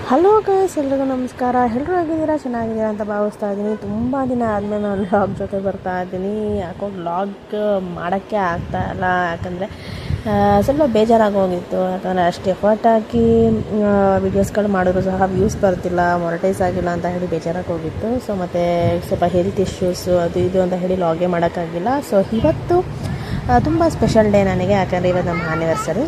Hello guys, ಎಲ್ರಿಗೂ ನಮಸ್ಕಾರ. ಎಲ್ಲರೂ ಹೇಗಿದ್ದೀರಾ? ಚೆನ್ನಾಗಿದ್ದೀರಾ ಅಂತ ಭಾವಿಸ್ತಾ ಇದ್ದೀನಿ. ತುಂಬ ದಿನ ಆದಮೇಲೆ ನಾನು ವ್ಲಾಗ್ ಜೊತೆ ಬರ್ತಾ ಇದ್ದೀನಿ. ಯಾಕೋ ವ್ಲಾಗ್ ಮಾಡೋಕ್ಕೆ ಆಗ್ತಾ ಇಲ್ಲ, ಯಾಕಂದರೆ ಸ್ವಲ್ಪ ಬೇಜಾರಾಗಿ ಹೋಗಿತ್ತು. ಯಾಕಂದರೆ ಅಷ್ಟು ಎಫರ್ಟ್ ಹಾಕಿ ವೀಡಿಯೋಸ್ಗಳು ಮಾಡಿದ್ರು ಸಹ ವ್ಯೂಸ್ ಬರ್ತಿಲ್ಲ, ಮೊನಿಟೈಸ್ ಆಗಿಲ್ಲ ಅಂತ ಹೇಳಿ ಬೇಜಾರಾಗಿ ಹೋಗಿತ್ತು. ಸೊ ಮತ್ತು ಸ್ವಲ್ಪ ಹೆಲ್ತ್ ಇಶ್ಯೂಸು ಅದು ಇದು ಅಂತ ಹೇಳಿ ವ್ಲಾಗೇ ಮಾಡೋಕ್ಕಾಗಿಲ್ಲ. ಸೊ ಇವತ್ತು ತುಂಬ ಸ್ಪೆಷಲ್ ಡೇ ನನಗೆ, ಯಾಕಂದರೆ ಇವತ್ತು ನಮ್ಮ ಆ್ಯನಿವರ್ಸರಿ.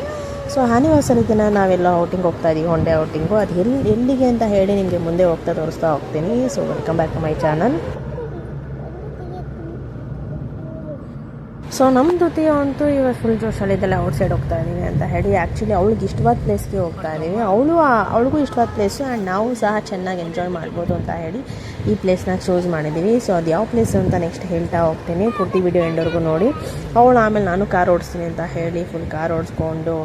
ಸೊ ಆ್ಯನಿವರ್ಸರಿ ದಿನ ನಾವೆಲ್ಲ ಔಟಿಂಗ್ ಹೋಗ್ತಾ ಇದ್ದೀವಿ, ಒನ್ ಡೇ ಔಟಿಂಗು. ಅದು ಎಲ್ಲಿಗೆ ಅಂತ ಹೇಳಿ ನಿಮಗೆ ಮುಂದೆ ತೋರಿಸ್ತಾ ಹೋಗ್ತೀನಿ. So welcome back to my channel. So ನಮ್ಮ ಜೊತೆ ಅಂತೂ ಇವತ್ತು ಫುಲ್ ಜೋಶಲ್ಲಿದ್ದೆಲ್ಲ ಔಟ್ಸೈಡ್ ಹೋಗ್ತಾ ಇದ್ದೀವಿ ಅಂತ ಹೇಳಿ. ಆ್ಯಕ್ಚುಲಿ ಅವಳಿಗೆ ಇಷ್ಟವಾದ ಪ್ಲೇಸ್ಗೆ ಹೋಗ್ತಾ ಇದ್ದೀವಿ. ಅವಳಿಗೂ ಇಷ್ಟವಾದ ಪ್ಲೇಸು, ಆ್ಯಂಡ್ ನಾವು ಸಹ ಚೆನ್ನಾಗಿ ಎಂಜಾಯ್ ಮಾಡ್ಬೋದು ಅಂತ ಹೇಳಿ ಈ ಪ್ಲೇಸ್ನ ಚೂಸ್ ಮಾಡಿದ್ದೀವಿ. ಸೊ ಅದು ಯಾವ ಪ್ಲೇಸ್ ಅಂತ ನೆಕ್ಸ್ಟ್ ಹೇಳ್ತಾ ಹೋಗ್ತೀನಿ. ಪೂರ್ತಿ ವಿಡಿಯೋ ಎಂಡವರೆಗೂ ನೋಡಿ. ಅವಳು ಆಮೇಲೆ ನಾನು ಕಾರ್ ಓಡಿಸ್ತೀನಿ ಅಂತ ಹೇಳಿ ಫುಲ್ ಕಾರ್ ಓಡಿಸ್ಕೊಂಡು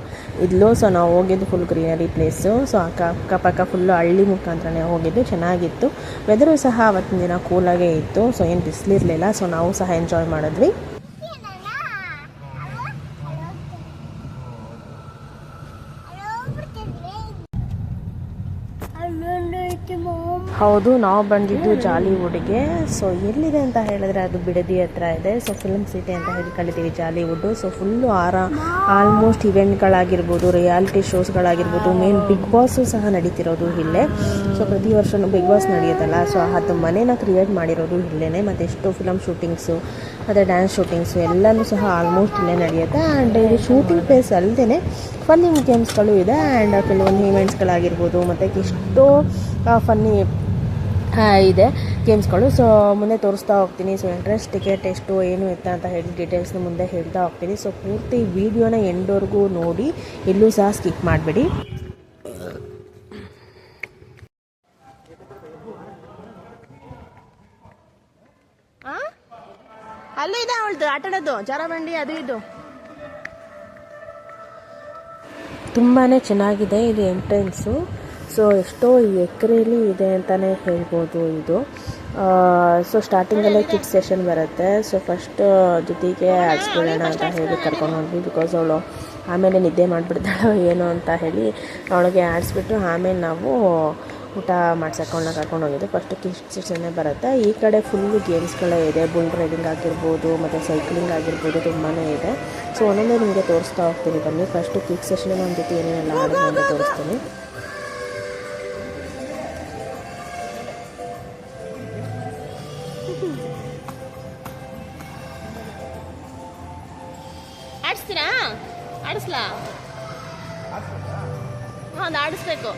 ಇದ್ಲು. ಸೊ ನಾವು ಹೋಗಿದ್ದು ಫುಲ್ ಗ್ರೀನರಿ ಪ್ಲೇಸು. ಸೊ ಅಕ್ಕಪಕ್ಕ ಫುಲ್ಲು ಹಳ್ಳಿ ಮುಖಾಂತರನೇ ಹೋಗಿದ್ದು, ಚೆನ್ನಾಗಿತ್ತು. ವೆದರು ಸಹ ಅವತ್ತಿನ ದಿನ ಕೂಲಾಗೇ ಇತ್ತು. ಸೊ ಏನು ಬಿಸಿಲಿರಲಿಲ್ಲ. ಸೊ ನಾವು ಸಹ ಎಂಜಾಯ್ ಮಾಡಿದ್ವಿ. ಹೌದು, ನಾವು ಬಂದಿದ್ದು ಜಾಲಿವುಡ್ಗೆ. ಸೊ ಎಲ್ಲಿದೆ ಅಂತ ಹೇಳಿದ್ರೆ ಅದು ಬಿಡದಿ ಹತ್ರ ಇದೆ. ಸೊ ಫಿಲ್ಮ್ ಸಿಟಿ ಅಂತ ಹೇಳಿ ಕಲಿತೀವಿ ಜಾಲಿವುಡ್ಡು. ಸೊ ಫುಲ್ಲು ಆಲ್ಮೋಸ್ಟ್ ಇವೆಂಟ್ಗಳಾಗಿರ್ಬೋದು, ರಿಯಾಲಿಟಿ ಶೋಸ್ಗಳಾಗಿರ್ಬೋದು, ಮೇನ್ ಬಿಗ್ ಬಾಸು ಸಹ ನಡೀತಿರೋದು ಇಲ್ಲೇ. ಸೊ ಪ್ರತಿ ವರ್ಷವೂ ಬಿಗ್ ಬಾಸ್ ನಡೆಯುತ್ತಲ್ಲ, ಸೊ ಅದು ಮನೇನ ಕ್ರಿಯೇಟ್ ಮಾಡಿರೋದು ಇಲ್ಲೇ. ಮತ್ತು ಎಷ್ಟೋ ಫಿಲಮ್ ಶೂಟಿಂಗ್ಸು ಮತ್ತು ಡ್ಯಾನ್ಸ್ ಶೂಟಿಂಗ್ಸು ಎಲ್ಲನೂ ಸಹ ಆಲ್ಮೋಸ್ಟ್ ಇಲ್ಲೇ ನಡೆಯುತ್ತೆ. ಆ್ಯಂಡ್ ಇದು ಶೂಟಿಂಗ್ ಪ್ಲೇಸ್ ಅಲ್ಲದೆ ಫನ್ನಿ ಗೇಮ್ಸ್ಗಳು ಇದೆ. ಆ್ಯಂಡ್ ಕೆಲವೊಂದು ಈವೆಂಟ್ಸ್ಗಳಾಗಿರ್ಬೋದು ಮತ್ತು ಎಷ್ಟೋ ಫನ್ನಿ ಇದೆ ಗೇಮ್ಸ್ಗಳು. ಸೊ ಮುಂದೆ ತೋರಿಸ್ತಾ ಹೋಗ್ತೀನಿ. ಸೊ ಎಂಟ್ರೆನ್ಸ್ ಟಿಕೆಟ್ ಎಷ್ಟು ಏನು ಎತ್ತ ಅಂತ ಹೇಳಿ ಡೀಟೇಲ್ಸ್ನ ಮುಂದೆ ಹೇಳ್ತಾ ಹೋಗ್ತೀನಿ. ಸೊ ಪೂರ್ತಿ ವಿಡಿಯೋನ ಎಂಡ್ವರೆಗೂ ನೋಡಿ, ಎಲ್ಲೂ ಸಹ ಸ್ಕಿಪ್ ಮಾಡಬೇಡಿ. ಅಲ್ಲೂ ಇದೆ ಅವಳದು ಆಟಾಡೋದು, ಜಾರಬಂಡಿ ಅದು ಇದು. ತುಂಬಾ ಚೆನ್ನಾಗಿದೆ ಇದು ಎಂಟ್ರೆನ್ಸು. ಸೊ ಎಷ್ಟೋ ಎಕರೆಯಲ್ಲಿ ಇದೆ ಅಂತಲೇ ಹೇಳ್ಬೋದು ಇದು. ಸೊ ಸ್ಟಾರ್ಟಿಂಗಲ್ಲೇ ಕಿಡ್ಸ್ ಸೆಷನ್ ಬರುತ್ತೆ. ಸೊ ಫಸ್ಟ್ ಜೊತೆಗೆ ಆಡಿಸ್ಬಿಡೋಣ ಅಂತ ಹೇಳಿ ಕರ್ಕೊಂಡು ಹೋದ್ವಿ. ಬಿಕಾಸ್ ಅವಳು ಆಮೇಲೆ ನಿದ್ದೆ ಮಾಡಿಬಿಡ್ತಾಳೋ ಏನೋ ಅಂತ ಹೇಳಿ ಅವಳಿಗೆ ಆಡಿಸ್ಬಿಟ್ಟು ಆಮೇಲೆ ನಾವು ಊಟ ಮಾಡ್ಸೋಕೊಂಡ ಕರ್ಕೊಂಡು ಹೋಗಿದ್ದು. ಫಸ್ಟ್ ಕಿಡ್ಸ್ ಸೆಷನ್ನೇ ಬರುತ್ತೆ. ಈ ಕಡೆ ಫುಲ್ಲು ಗೇಮ್ಸ್ಗಳೇ ಇದೆ. ಬುಲ್ ರೈಡಿಂಗ್ ಆಗಿರ್ಬೋದು ಮತ್ತು ಸೈಕ್ಲಿಂಗ್ ಆಗಿರ್ಬೋದು, ತುಂಬಾ ಇದೆ. ಸೊ ಒಂದೊಂದೇ ನಿಮಗೆ ತೋರಿಸ್ತಾ ಹೋಗ್ತೀನಿ ಬನ್ನಿ. ಫಸ್ಟು ಕಿಡ್ಸ್ ಸೆಷನ್ ನಮ್ಮ ಜೊತೆ ಏನೇನೆಲ್ಲ ಆಡೋದು ಅಂತ ತೋರಿಸ್ತೀನಿ. ಆಡಿಸ್ತೀರಾ? ಆಡಿಸ್ಲಾ? ಹಾಂ, ಆಡಿಸ್ಬೇಕು.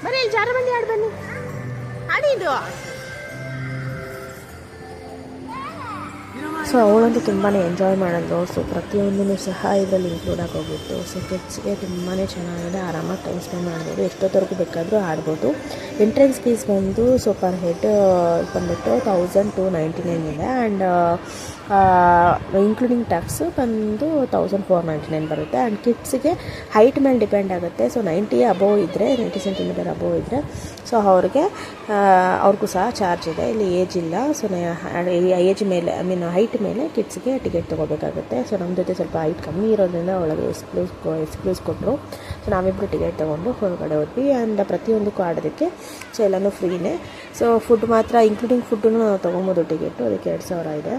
ಬರೀ ಜಾರಬಂಡಿ ಆಡಿ ಬನ್ನಿ, ಆಡಿ ಇದು. ಸೊ ಅವಳಂತೂ ತುಂಬಾ ಎಂಜಾಯ್ ಮಾಡಿದ್ರು. ಸೊ ಪ್ರತಿಯೊಂದೂ ಸಹ ಇದರಲ್ಲಿ ಇನ್ಕ್ಲೂಡ್ ಆಗೋಗಿತ್ತು. ಸೊ ಕಿಡ್ಸ್ಗೆ ತುಂಬಾ ಚೆನ್ನಾಗಿದೆ, ಆರಾಮಾಗಿ ಟೈಮ್ ಸ್ಪೆಂಡ್ ಮಾಡ್ಬೋದು, ಎಷ್ಟೊತ್ತವರೆಗೂ ಬೇಕಾದರೂ ಆಡ್ಬೋದು. ಎಂಟ್ರೆನ್ಸ್ ಫೀಸ್ ಬಂದು ಸೊ ಪರ್ ಹೆಡ್ ಬಂದುಬಿಟ್ಟು 1299 ಇದೆ. ಆ್ಯಂಡ್ ಇನ್ಕ್ಲೂಡಿಂಗ್ ಟ್ಯಾಕ್ಸು ಬಂದು 1499 ಬರುತ್ತೆ. ಆ್ಯಂಡ್ ಕಿಡ್ಸಿಗೆ ಹೈಟ್ ಮೇಲೆ ಡಿಪೆಂಡ್ ಆಗುತ್ತೆ. ಸೊ 90 ಅಬೋವ್ ಇದ್ದರೆ, 90 ಸೆಂಟಿಮೀಟರ್ ಅಬೋವ್ ಇದ್ದರೆ ಸೊ ಅವ್ರಿಗೂ ಸಹ ಚಾರ್ಜ್ ಇದೆ. ಇಲ್ಲಿ ಏಜ್ ಇಲ್ಲ. ಸೊ ಏಜ್ ಮೇಲೆ ಹೈಟ್ ಮೇಲೆ ಕಿಡ್ಸ್ಗೆ ಟಿಕೆಟ್ ತೊಗೋಬೇಕಾಗುತ್ತೆ. ಸೊ ನಮ್ಮ ಜೊತೆ ಸ್ವಲ್ಪ ಹೈಟ್ ಕಮ್ಮಿ ಇರೋದ್ರಿಂದ ಒಳಗೆ ಎಕ್ಸ್ಕ್ಲೂಸ್ ಕೊಟ್ಟರು. ಸೊ ನಾವಿಬ್ಬರು ಟಿಕೆಟ್ ತೊಗೊಂಡು ಹೊರಗಡೆ ಹೋದ್ವಿ. ಆ್ಯಂಡ್ ಪ್ರತಿಯೊಂದಕ್ಕೂ ಆಡೋದಕ್ಕೆ ಸೊ ಎಲ್ಲನೂ ಫ್ರೀನೇ. ಸೊ ಫುಡ್ ಮಾತ್ರ ಇನ್ಕ್ಲೂಡಿಂಗ್ ಫುಡ್ಡನ್ನು ನಾವು ತೊಗೊಬೋದು ಟಿಕೆಟು, ಅದಕ್ಕೆ 2000 ಇದೆ.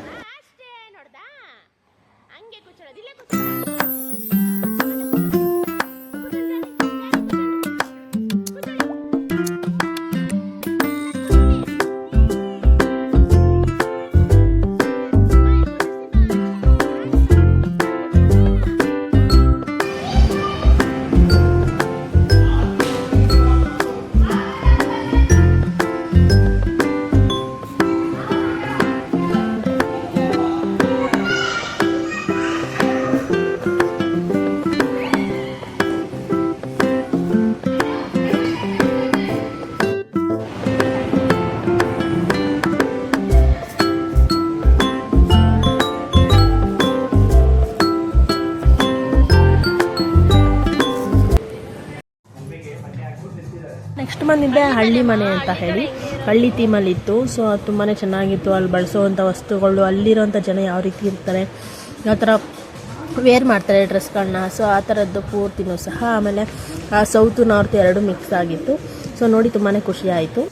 ನೆಕ್ಸ್ಟ್ ಬಂದಿದ್ದೆ ಹಳ್ಳಿ ಮನೆ ಅಂತ ಹೇಳಿ, ಹಳ್ಳಿ ಥೀಮಲ್ಲಿತ್ತು. ಸೊ ಅದು ತುಂಬಾ ಚೆನ್ನಾಗಿತ್ತು. ಅಲ್ಲಿ ಬಳಸೋವಂಥ ವಸ್ತುಗಳು, ಅಲ್ಲಿರೋಂಥ ಜನ ಯಾವ ರೀತಿ ಇರ್ತಾರೆ, ಯಾವ ಥರ ವೇರ್ ಮಾಡ್ತಾರೆ ಡ್ರೆಸ್ಗಳನ್ನ. ಸೊ ಆ ಥರದ್ದು ಪೂರ್ತಿನೂ ಸಹ. ಆಮೇಲೆ ಸೌತು ನಾರ್ತ್ ಎರಡು ಮಿಕ್ಸ್ ಆಗಿತ್ತು. ಸೊ ನೋಡಿ ತುಂಬಾ ಖುಷಿ ಆಯಿತು.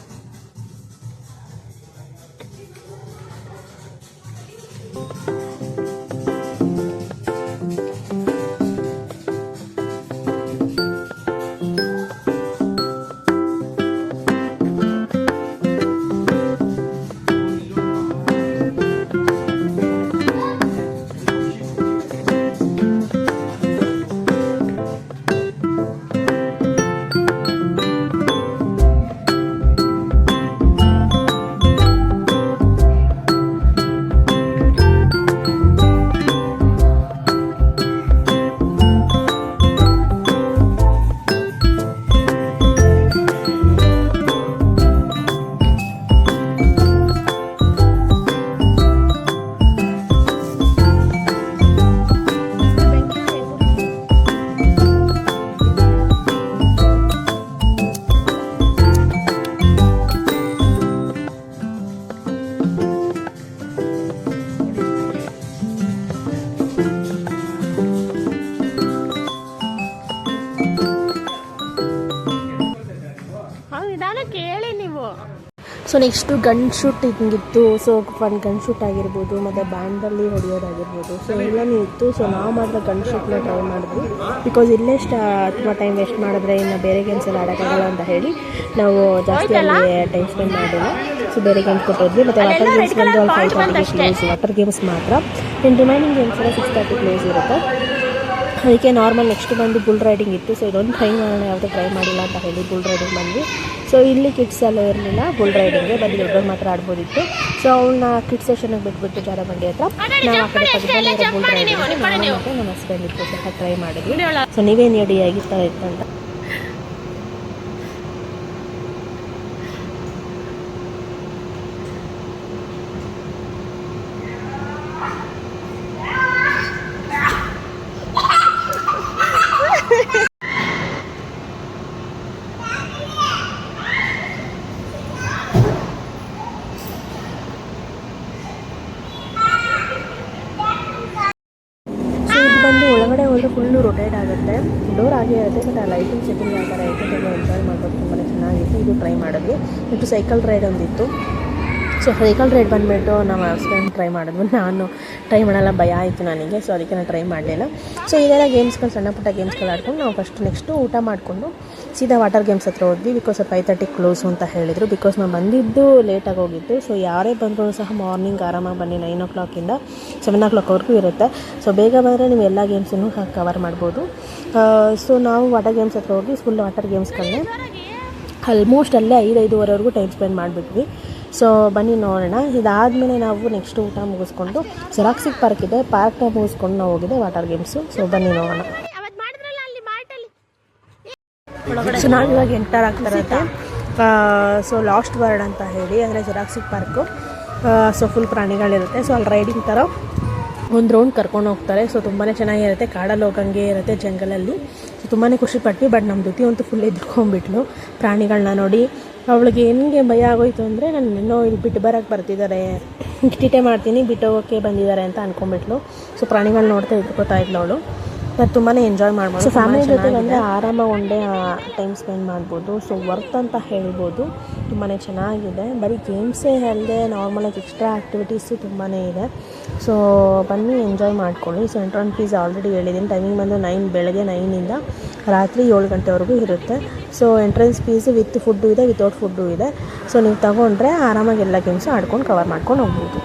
ಕೇಳಿ ನೀವು. ಸೊ ನೆಕ್ಸ್ಟು ಗನ್ ಶೂಟ್ ಹಿಂಗಿತ್ತು. ಸೊ ಗನ್ ಶೂಟ್ ಆಗಿರ್ಬೋದು, ಮತ್ತು ಬ್ಯಾಂಡಲ್ಲಿ ಹೊಡೆಯೋದಾಗಿರ್ಬೋದು, ಸೊ ಎಲ್ಲನೂ ಇತ್ತು. ಸೊ ನಾವು ಮಾತ್ರ ಗನ್ ಶೂಟ್ನ ಟ್ರೈ ಮಾಡಿದ್ವಿ. ಬಿಕಾಸ್ ಇಲ್ಲೇ ತುಂಬ ಟೈಮ್ ವೇಸ್ಟ್ ಮಾಡಿದ್ರೆ ಇನ್ನು ಬೇರೆ ಗೇಮ್ಸ್ ಎಲ್ಲ ಆಡೋಕ್ಕಾಗಲ್ಲ ಅಂತ ಹೇಳಿ ನಾವು ಜಾಸ್ತಿ ಅಲ್ಲಿ ಟೈಮ್ ಸ್ಪೆಂಡ್ ಮಾಡಿಲ್ಲ. ಸೊ ಬೇರೆ ಗೇಮ್ಸ್ ಕೊಟ್ಟಿದ್ವಿ. ಮತ್ತು ವಾಟರ್ ಗೇಮ್ಸ್ ಬಂದು ಅಲ್ಲಿ 5:30ಗೆ ಕ್ಲೋಸ್. ವಾಟರ್ ಗೇಮ್ಸ್ ಮಾತ್ರ. ಇನ್ನು ರಿಮೈನಿಂಗ್ ಗೇಮ್ಸ್ ಎಲ್ಲ 6:30 ಕ್ಲೋಸ್ ಇರುತ್ತೆ. ಅದಕ್ಕೆ ನಾರ್ಮಲ್ ನೆಕ್ಸ್ಟ್ ಬಂದು ಬುಲ್ ರೈಡಿಂಗ್ ಇತ್ತು. ಸೊ ಇದೊಂದು ಟ್ರೈ ಮಾಡೋಣ, ಯಾವುದೂ ಟ್ರೈ ಮಾಡಿಲ್ಲ ಅಂತ ಹೇಳಿ ಬುಲ್ ರೈಡಿಂಗ್ ಬಂದ್ವಿ. ಸೊ ಇಲ್ಲಿ ಕಿಡ್ಸ್ ಎಲ್ಲ ಇರಲಿಲ್ಲ ಬುಲ್ ರೈಡಿಂಗ್ಗೆ, ಬರೀ ದೊಡ್ಡವ್ರು ಮಾತ್ರ ಆಡ್ಬೋದಿತ್ತು. ಸೊ ಅವನ್ನ ಕಿಡ್ಸ್ ಸೆಷನ್ಗೆ ಬಿಟ್ಬಿಟ್ಟು ಜಾರಬಂಡಿ ಹತ್ರ ನಾವು ಆ ಕಡೆ ಪಕ್ಕದಲ್ಲೇ ಇರೋ ಬುಲ್ ರೈಡಿಂಗ್ಗೆ ನಾನು ಮತ್ತು ನಮ್ಮ ಹಸ್ಬೆಂಡ್ ಇತ್ತು ಸಹ ಟ್ರೈ ಮಾಡಿದ್ವಿ. ಸೊ ನೀವೇನು ರೆಡಿ ಆಗಿರ್ತಾ ಇತ್ತು ಅಂತ. ಒಳಗಡೆ ಹೋದರೆ ಫುಲ್ಲು ರೊಟೇಟ್ ಆಗುತ್ತೆ. ಡೋರ್ ಆಗೇ ಇರುತ್ತೆ. ಬಟ್ ಆ ಲೈಟಿಂಗ್ ಸೆಟ್ಟಿಂಗ್ ಆ ಥರ ಇತ್ತು. ತುಂಬ ಎಂಜಾಯ್ ಮಾಡ್ಬೋದು. ತುಂಬಾ ಚೆನ್ನಾಗಿತ್ತು. ಇದು ಟ್ರೈ ಮಾಡಿದ್ವಿ. ಮತ್ತು ಸೈಕಲ್ ರೈಡ್ ಒಂದಿತ್ತು. ಸೊ ಸೈಕಲ್ ರೈಡ್ ಬಂದುಬಿಟ್ಟು ನಮ್ಮ ಹಸ್ಬೆಂಡ್ ಟ್ರೈ ಮಾಡಿದ್ವಿ. ನಾನು ಟ್ರೈ ಮಾಡಲ್ಲ, ಭಯ ಆಯಿತು ನನಗೆ. ಸೊ ಅದಕ್ಕೆ ನಾನು ಟ್ರೈ ಮಾಡಲಿಲ್ಲ. ಸೊ ಇದೆಲ್ಲ ಗೇಮ್ಸ್ಗಳು, ಸಣ್ಣ ಪುಟ್ಟ ಗೇಮ್ಸ್ಗಳು ಆಡ್ಕೊಂಡು ನಾವು ನೆಕ್ಸ್ಟು ಊಟ ಮಾಡಿಕೊಂಡು ಸೀದಾ ವಾಟರ್ ಗೇಮ್ಸ್ ಹತ್ರ ಹೋದ್ವಿ. ಬಿಕಾಸ್ 5:30 ಕ್ಲೋಸು ಅಂತ ಹೇಳಿದರು. ಬಿಕಾಸ್ ನಾವು ಬಂದಿದ್ದು ಲೇಟಾಗಿ ಹೋಗಿದ್ದು. ಸೊ ಯಾರೇ ಬಂದರೂ ಸಹ ಮಾರ್ನಿಂಗ್ ಆರಾಮಾಗಿ ಬನ್ನಿ. 9 o'clock-ಇಂದ 7 o'clock ಇರುತ್ತೆ. ಸೊ ಬೇಗ ಬಂದರೆ ನೀವು ಎಲ್ಲ ಗೇಮ್ಸನ್ನು ಕವರ್ ಮಾಡ್ಬೋದು. ಸೊ ನಾವು ವಾಟರ್ ಗೇಮ್ಸ್ ಹತ್ರ ಹೋಗಿ ಫುಲ್ ವಾಟರ್ ಗೇಮ್ಸ್ಗಳನ್ನೇ ಆಲ್ಮೋಸ್ಟ್ ಅಲ್ಲೇ 5-5:30ವರೆಗೂ ಟೈಮ್ ಸ್ಪೆಂಡ್ ಮಾಡಿಬಿಟ್ವಿ. ಸೊ ಬನ್ನಿ ನೋಡೋಣ. ಇದಾದಮೇಲೆ ನಾವು ನೆಕ್ಸ್ಟ್ ಊಟ ಮುಗಿಸ್ಕೊಂಡು ಜೆರಾಕ್ಸಿಕ್ ಪಾರ್ಕ್ ಇದೆ, ಪಾರ್ಕ್ನ ಮುಗಿಸ್ಕೊಂಡು ನಾವು ಹೋಗಿದ್ದೆ ವಾಟರ್ ಗೇಮ್ಸು. ಸೊ ಬನ್ನಿ ನೋಡೋಣ. ಸೊ ನಾವು ಇವಾಗ ಎಂಟರ್ ಆಗ್ತಾ ಇರುತ್ತೆ. ಸೊ ಲಾಸ್ಟ್ ವರ್ಡ್ ಅಂತ ಹೇಳಿ, ಅಂದರೆ ಜೆರಾಕ್ಸಿಕ್ ಪಾರ್ಕು. ಸೊ ಫುಲ್ ಪ್ರಾಣಿಗಳಿರುತ್ತೆ. ಸೊ ಅಲ್ಲಿ ರೈಡಿಂಗ್ ಥರ ಒಂದು ರೌಂಡ್ ಕರ್ಕೊಂಡು ಹೋಗ್ತಾರೆ. ಸೊ ತುಂಬಾ ಚೆನ್ನಾಗಿರುತ್ತೆ. ಕಾಡಲ್ಲಿ ಹೋಗಂಗೆ ಇರುತ್ತೆ, ಜಂಗಲಲ್ಲಿ. ಸೊ ತುಂಬಾ ಖುಷಿ ಪಟ್ವಿ. ಬಟ್ ನಮ್ಮ ಜೊತೆ ಅಂತೂ ಫುಲ್ ಎದ್ಕೊಂಡ್ಬಿಟ್ಲು ಪ್ರಾಣಿಗಳನ್ನ ನೋಡಿ. ಅವಳಿಗೆ ಹೆಂಗೆ ಭಯ ಆಗೋಯ್ತು ಅಂದರೆ, ನಾನು ಇನ್ನೂ ಇಲ್ಲಿ ಬಿಟ್ಟು ಬರೋಕ್ಕೆ ಬರ್ತಿದ್ದಾರೆ, ಟಿಟೆ ಮಾಡ್ತೀನಿ, ಬಿಟ್ಟು ಹೋಗೋಕ್ಕೆ ಬಂದಿದ್ದಾರೆ ಅಂತ ಅಂದ್ಕೊಂಡ್ಬಿಟ್ಲು. ಸೊ ಪ್ರಾಣಿಗಳು ನೋಡ್ತಾ ಇದ್ಕೋತಾ ಇದ್ಲು ಅವಳು. ಅದು ತುಂಬಾ ಎಂಜಾಯ್ ಮಾಡ್ಬೋದು. ಸೊ ಫ್ಯಾಮಿಲಿ ಜೊತೆ ಬಂದರೆ ಆರಾಮಾಗಿ ಒನ್ ಡೇ ಟೈಮ್ ಸ್ಪೆಂಡ್ ಮಾಡ್ಬೋದು. ಸೊ ವರ್ತ್ ಅಂತ ಹೇಳ್ಬೋದು. ತುಂಬಾ ಚೆನ್ನಾಗಿದೆ. ಬರೀ ಗೇಮ್ಸೇ ಅಲ್ಲದೆ ನಾರ್ಮಲಾಗಿ ಎಕ್ಸ್ಟ್ರಾ ಆ್ಯಕ್ಟಿವಿಟೀಸು ತುಂಬಾ ಇದೆ. ಸೊ ಬನ್ನಿ ಎಂಜಾಯ್ ಮಾಡ್ಕೊಳ್ಳಿ. ಸೊ ಎಂಟ್ರೆನ್ಸ್ ಫೀಸ್ ಆಲ್ರೆಡಿ ಹೇಳಿದ್ದೀನಿ. ಟೈಮಿಂಗ್ ಬಂದು ಬೆಳಗ್ಗೆ 9ಇಂದ ರಾತ್ರಿ 7 ಗಂಟೆವರೆಗೂ ಇರುತ್ತೆ. So entrance fees with food ಇದೆ, ವಿತೌಟ್ ಫುಡ್ಡು ಇದೆ. ಸೊ ನೀವು ತಗೊಂಡ್ರೆ ಆರಾಮಾಗಿ ಎಲ್ಲ ಗೇಮ್ಸು ಆಡ್ಕೊಂಡು ಕವರ್ ಮಾಡ್ಕೊಂಡು ಹೋಗ್ಬೋದು.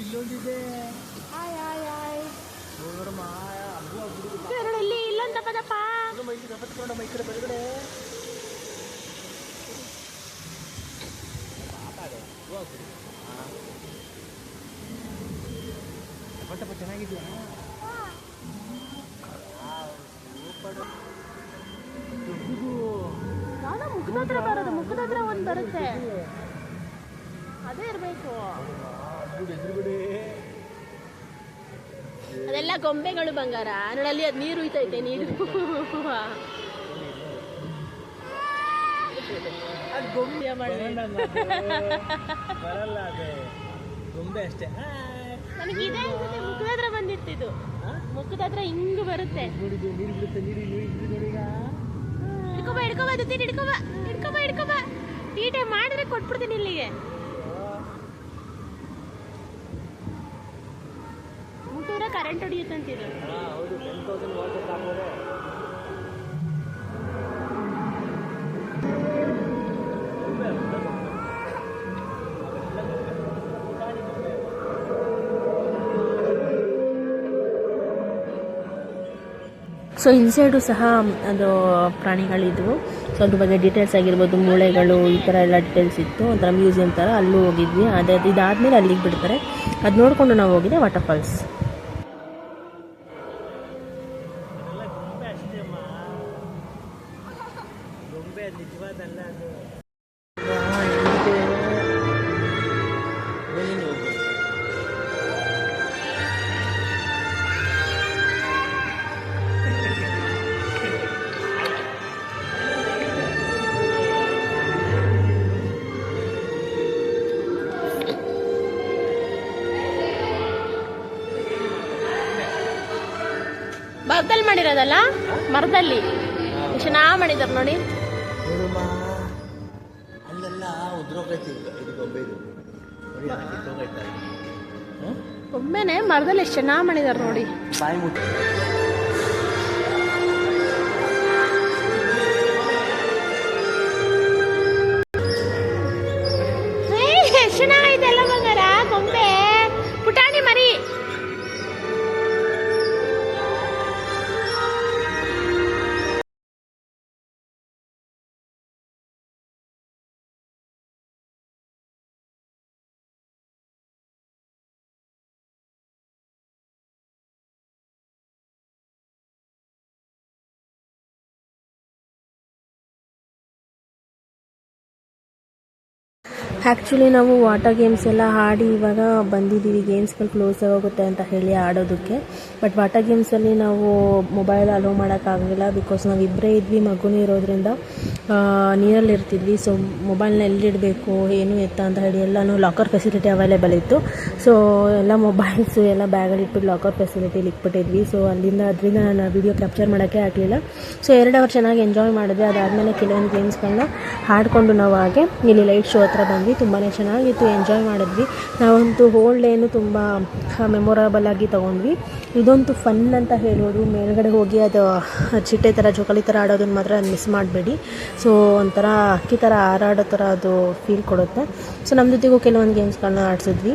ಇಲ್ಲೊಂದಿದೆ ಇಲ್ಲೊಂದು ದಪ್ಪ ಬೆಳಗಡೆ ದಪ್ಪ ಚೆನ್ನಾಗಿದೆಯಾ? ಸೂಪರ್. ಮುಖದ ಹತ್ರ ಬರೋದು, ಮುಖದ ಹತ್ರ ಒಂದು ಬರುತ್ತೆ, ಅದೇ ಇರಬೇಕು. ಅದೆಲ್ಲ ಗೊಂಬೆಗಳು ಬಂಗಾರ. ನೋಡಲ್ಲಿ ಅದು ನೀರು ಉಯ್ತೈತೆ, ನೀರು. ಅದು ಗೊಂಬೆ ಬರಲ್ಲ, ಅದು ಗೊಂಬೆ ಅಷ್ಟೇ. ನನಗೆ ಇದೇ ಅನ್ಸುತ್ತೆ, ಮುಖದ ಹತ್ರ ಬಂದಿತ್ತಿದ್ದು, ಮುಖದ ಹತ್ರ ಹಿಂಗ್ ಬರುತ್ತೆ. ನೋಡಿದ್ದು ನೀರು ಬಿಡುತ್ತೆ, ನೀರು ನೋಡಿ. ಹಿಡ್ಕೊಬ ಹಿಡ್ಕೊಬ ದುತ್ತಿ, ಹಿಡ್ಕೊಬ ಹಿಡ್ಕೊಬ ಹಿಡ್ಕೊಬ. ಟೀಟೆ ಮಾಡಿದ್ರೆ ಕೊಟ್ಬಿಡ್ತೀನಿ ಇಲ್ಲಿಗೆ. ಮುಟ್ಟಿದ್ರೆ ಕರೆಂಟ್ ಹೊಡಿಯುತ್ತಂತಿದ್ರು. ಹೌದು, 10,000 ವಾಟ್ ಹಾಕೋರೆ. ಸೊ ಇನ್ಸೈಡು ಸಹ ಅದು ಪ್ರಾಣಿಗಳಿದ್ವು. ಸೊ ಅದ್ರ ಬಗ್ಗೆ ಡೀಟೇಲ್ಸ್ ಆಗಿರ್ಬೋದು, ಮೂಳೆಗಳು, ಈ ಥರ ಎಲ್ಲ ಡೀಟೇಲ್ಸ್ ಇತ್ತು. ಒಂಥರ ಮ್ಯೂಸಿಯಂ ಥರ, ಅಲ್ಲೂ ಹೋಗಿದ್ವಿ. ಇದಾದಮೇಲೆ ಅಲ್ಲಿಗೆ ಬಿಡ್ತಾರೆ. ಅದು ನೋಡಿಕೊಂಡು ನಾವು ಹೋಗಿದ್ದೆ ವಾಟರ್ ಫಾಲ್ಸ್. ಗೊಂಬೆ ಅಷ್ಟೇ ಅಮ್ಮ, ಗೊಂಬೆ ನಿಜವಾದಲ್ಲ ಅದು. ಮರದಲ್ಲಿ ಮಾಡಿರೋದಲ್ಲ, ಮರದಲ್ಲಿ ಎಷ್ಟು ಚೆನ್ನಾಗಿ ಮಾಡಿದಾರೆ ನೋಡಿ. ನೋಡಮ್ಮ, ಅಲ್ಲೆಲ್ಲ ಉದ್ರೋಗೈತಿ ಇದು ಗೊಂಬೆ, ಇದು ನೋಡಿ ಕಿತ್ತೋಗೈತೆ. ಒಮ್ಮೆನೆ ಮರದಲ್ಲಿ ಎಷ್ಟು ಚೆನ್ನಾಗಿ ಮಾಡಿದಾರೆ ನೋಡಿ. ಬಾಯಿ ಮುಟ್ಟಿ ಎಷ್ಟು ಚೆನ್ನಾಗೈತೆ ಎಲ್ಲ ಬಂಗಾರ. ಗೊಂಬೆ ಪುಟಾಣಿ ಮರಿ. ಆ್ಯಕ್ಚುಲಿ ನಾವು ವಾಟರ್ ಗೇಮ್ಸ್ ಎಲ್ಲ ಆಡಿ ಇವಾಗ ಬಂದಿದ್ದೀವಿ. ಗೇಮ್ಸ್ಗಳು ಕ್ಲೋಸ್ ಆಗೋಗುತ್ತೆ ಅಂತ ಹೇಳಿ ಆಡೋದಕ್ಕೆ. ಬಟ್ ವಾಟರ್ ಗೇಮ್ಸಲ್ಲಿ ನಾವು ಮೊಬೈಲ್ ಅಲೋ ಮಾಡೋಕ್ಕಾಗಲಿಲ್ಲ, ಬಿಕಾಸ್ ನಾವು ಇಬ್ಬರೇ ಇದ್ವಿ, ಮಗುನೂ ಇರೋದ್ರಿಂದ ನೀರಲ್ಲಿ ಇರ್ತಿದ್ವಿ. ಸೊ ಮೊಬೈಲ್ನ ಎಲ್ಲಿಡಬೇಕು ಏನು ಎತ್ತ ಅಂತ ಹೇಳಿ ಎಲ್ಲನೂ ಲಾಕರ್ ಫೆಸಿಲಿಟಿ ಅವೈಲೇಬಲ್ ಇತ್ತು. ಸೊ ಎಲ್ಲ ಮೊಬೈಲ್ಸು ಎಲ್ಲ ಬ್ಯಾಗಲ್ಲಿ ಇಟ್ಬಿಟ್ಟು ಲಾಕರ್ ಫೆಸಿಲಿಟಿಲಿ ಇಟ್ಬಿಟ್ಟಿದ್ವಿ. ಸೊ ಅದರಿಂದ ನಾನು ವೀಡಿಯೋ ಕ್ಯಾಪ್ಚರ್ ಮಾಡೋಕ್ಕೆ ಆಗಲಿಲ್ಲ. ಸೊ 2 ಅವರ್ ಚೆನ್ನಾಗಿ ಎಂಜಾಯ್ ಮಾಡಿದ್ವಿ. ಅದಾದಮೇಲೆ ಕೆಲವೊಂದು ಗೇಮ್ಸ್ಗಳನ್ನ ಆಡಿಕೊಂಡು ನಾವು ಹಾಗೆ ಇಲ್ಲಿ ಲೈಟ್ ಶೋ ಹತ್ರ ಬಂದ್ವಿ. ತುಂಬಾ ಚೆನ್ನಾಗಿತ್ತು, ಎಂಜಾಯ್ ಮಾಡಿದ್ವಿ. ನಾವಂತೂ ಹೋಲ್ ಡೇನು ತುಂಬ ಮೆಮೊರಬಲ್ ಆಗಿ ತೊಗೊಂಡ್ವಿ. ಇದಂತೂ ಫನ್ ಅಂತ ಹೇಳ್ಬೋದು. ಮೇಲ್ಗಡೆ ಹೋಗಿ ಅದು ಚಿಟ್ಟೆ ಥರ ಜೋಕಾಲಿ ಥರ ಆಡೋದನ್ನ ಮಾತ್ರ ಮಿಸ್ ಮಾಡಬೇಡಿ. ಸೊ ಒಂಥರ ಅಕ್ಕಿ ಥರ ಹಾರಾಡೋ ಥರ ಅದು ಫೀಲ್ ಕೊಡುತ್ತೆ. ಸೊ ನಮ್ಮ ಜೊತೆಗೂ ಕೆಲವೊಂದು ಗೇಮ್ಸ್ಗಳನ್ನ ಆಡಿಸಿದ್ವಿ.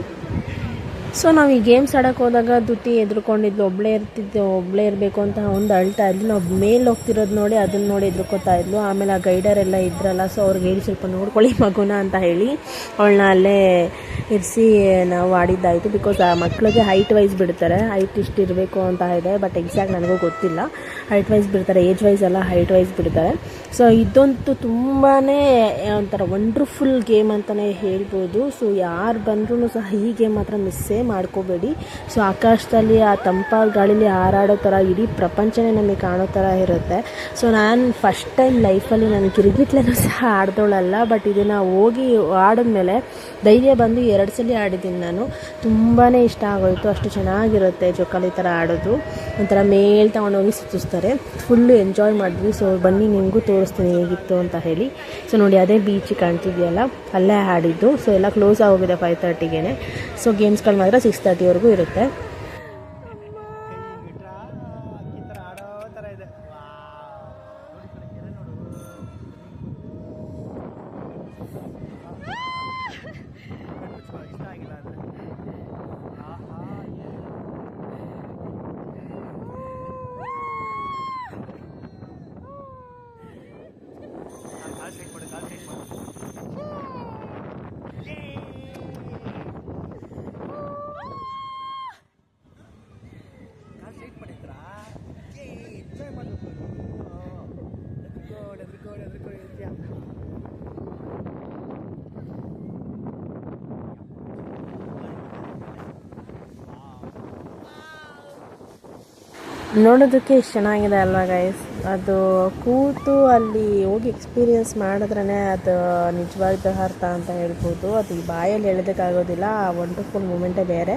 ಸೊ ನಾವು ಈ ಗೇಮ್ಸ್ ಆಡೋಕ್ಕೆ ಹೋದಾಗ ದುತ್ತಿ ಎದ್ರುಕೊಂಡಿದ್ಲು, ಒಬ್ಬಳೇ ಇರಬೇಕು ಅಂತ ಒಂದು ಅಳ್ತಾ ಇದ್ಲು. ನಾವು ಮೇಲೆ ಹೋಗ್ತಿರೋದು ನೋಡಿ ಅದನ್ನ ನೋಡಿ ಎದ್ರುಕೋತಾ ಇದ್ಲು. ಆಮೇಲೆ ಆ ಗೈಡರ್ ಎಲ್ಲ ಇದ್ರಲ್ಲ, ಸೊ ಅವ್ರಿಗೆ ಹೇಳಿ ಸ್ವಲ್ಪ ನೋಡ್ಕೊಳ್ಳಿ ಮಗುನ ಅಂತ ಹೇಳಿ ಅವಳನ್ನ ಅಲ್ಲೇ ಇರಿಸಿ ನಾವು ಆಡಿದ್ದಾಯಿತು. ಬಿಕಾಸ್ ಆ ಮಕ್ಕಳಿಗೆ ಹೈಟ್ ವೈಸ್ ಬಿಡ್ತಾರೆ, ಹೈಟ್ ಇಷ್ಟು ಇರಬೇಕು ಅಂತ ಇದೆ. ಬಟ್ ಎಕ್ಸಾಕ್ಟ್ ನನಗೂ ಗೊತ್ತಿಲ್ಲ, ಹೈಟ್ ವೈಸ್ ಬಿಡ್ತಾರೆ, ಏಜ್ ವೈಸ್ ಎಲ್ಲ ಹೈಟ್ ವೈಸ್ ಬಿಡ್ತಾರೆ. ಸೊ ಇದಂತೂ ತುಂಬಾ ಒಂಥರ ವಂಡರ್ಫುಲ್ ಗೇಮ್ ಅಂತಲೇ ಹೇಳ್ಬೋದು. ಸೊ ಯಾರು ಬಂದ್ರೂ ಸಹ ಈ ಗೇಮ್ ಮಾತ್ರ ಮಿಸ್ಸೇ ಮಾಡ್ಕೋಬೇಡಿ. ಸೊ ಆಕಾಶದಲ್ಲಿ ಆ ತಂಪಾದ ಗಾಳಿಲಿ ಹಾರಾಡೋ ಥರ ಇಡೀ ಪ್ರಪಂಚನೇ ನಮಗೆ ಕಾಣೋ ಥರ ಇರುತ್ತೆ. ಸೊ ನಾನು ಫಸ್ಟ್ ಟೈಮ್ ಲೈಫಲ್ಲಿ ನಾನು ಗಿರ್ಗಿಟ್ಲೂ ಸಹ ಆಡ್ದೋಳಲ್ಲ. ಬಟ್ ಇದನ್ನು ಹೋಗಿ ಆಡಿದ್ಮೇಲೆ ಧೈರ್ಯ ಬಂದು 2 ಸಲ ಆಡಿದ್ದೀನಿ ನಾನು. ತುಂಬಾ ಇಷ್ಟ ಆಗೋಯಿತು, ಅಷ್ಟು ಚೆನ್ನಾಗಿರುತ್ತೆ ಜೋಕಾಲಿ ಥರ ಆಡೋದು. ಒಂಥರ ಮೇಲೆ ತಗೊಂಡೋಗಿ ಸುತ್ತಿಸ್ತಾರೆ, ಫುಲ್ಲು ಎಂಜಾಯ್ ಮಾಡಿದ್ವಿ. ಸೊ ಬನ್ನಿ ನಿಮಗೂ ತೋರಿಸ್ತೀನಿ ಹೇಗಿತ್ತು ಅಂತ ಹೇಳಿ. ಸೊ ನೋಡಿ ಅದೇ ಬೀಚ್ ಕಾಣ್ತಿದೆಯಲ್ಲ, ಅಲ್ಲೇ ಆಡಿದ್ದು. ಸೊ ಎಲ್ಲ ಕ್ಲೋಸ್ ಆಗೋಗಿದೆ 5:30ಗೆ. ಸೊ ಗೇಮ್ಸ್ಗಳು ಮಾತ್ರ 6:30ವರೆಗೂ ಇರುತ್ತೆ. ನೋಡೋದಕ್ಕೆ ಎಷ್ಟು ಚೆನ್ನಾಗಿದೆ ಅಲ್ವಾ ಗೈಸ್. ಅದು ಕೂತು ಅಲ್ಲಿ ಹೋಗಿ ಎಕ್ಸ್ಪೀರಿಯನ್ಸ್ ಮಾಡಿದ್ರೇ ಅದು ನಿಜವಾದ ಅರ್ಥ ಅಂತ ಹೇಳ್ಬೋದು. ಅದು ಈ ಬಾಯಲ್ಲಿ ಹೇಳೋದಕ್ಕಾಗೋದಿಲ್ಲ, ಆ ವಂಡರ್ಫುಲ್ ಮೂಮೆಂಟೇ ಬೇರೆ.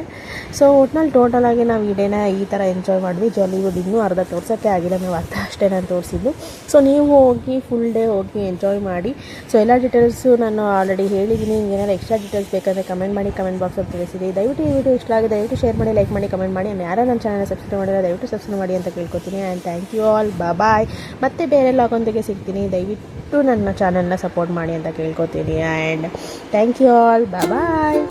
ಸೊ ಒಟ್ನಲ್ಲಿ ಟೋಟಲಾಗಿ ನಾವು ಈ ಡೇನ ಈ ಥರ ಎಂಜಾಯ್ ಮಾಡಿದ್ವಿ. ಜಾಲಿವುಡ್ ಇನ್ನೂ ಅರ್ಧ ತೋರ್ಸೋಕ್ಕೆ ಆಗಿಲ್ಲ, ನಾವು ಅರ್ಧ ಅಷ್ಟೇ ನಾನು ತೋರಿಸಿದ್ದು. ಸೊ ನೀವು ಹೋಗಿ ಫುಲ್ ಡೇ ಹೋಗಿ ಎಂಜಾಯ್ ಮಾಡಿ. ಸೊ ಎಲ್ಲ ಡೀಟೇಲ್ಸು ನಾನು ಆಲ್ರೆಡಿ ಹೇಳಿದ್ದೀನಿ. ನಿಮ್ಗೆ ಏನಾದ್ರು ಎಕ್ಸ್ಟ್ರಾ ಡೀಟೇಲ್ಸ್ ಬೇಕಂದರೆ ಕಮೆಂಟ್ ಮಾಡಿ, ಕಮೆಂಟ್ ಬಾಕ್ಸಲ್ಲಿ ತಿಳಿಸಿದೆ. ದಯವಿಟ್ಟು ಈ ವಿಡಿಯೋ ಇಷ್ಟ ಆಗಿದೆ ದಯವಿಟ್ಟು ಶೇರ್ ಮಾಡಿ, ಲೈಕ್ ಮಾಡಿ, ಕಮೆಂಟ್ ಮಾಡಿ. ಯಾರು ನನ್ನ ಚಾನಲ್ ಸಬ್ಸ್ಕ್ರೈಬ್ ಮಾಡಿದ್ರೆ ದಯವಿಟ್ಟು ಸಬ್ಸ್ಕ್ರೈಬ್ ಮಾಡಿ ಅಂತ ಕೇಳ್ಕೊತೀನಿ. ಆ್ಯಂಡ್ ಥ್ಯಾಂಕ್ ಯು ಆಲ್, ಬಾಯ್. ಮತ್ತೆ ಬೇರೆ ಲಾಗೊಂದಿಗೆ ಸಿಗ್ತೀನಿ. ದಯವಿಟ್ಟು ನನ್ನ ಚಾನಲ್ನ ಸಪೋರ್ಟ್ ಮಾಡಿ ಅಂತ ಕೇಳ್ಕೊತೀನಿ. And thank you all, bye.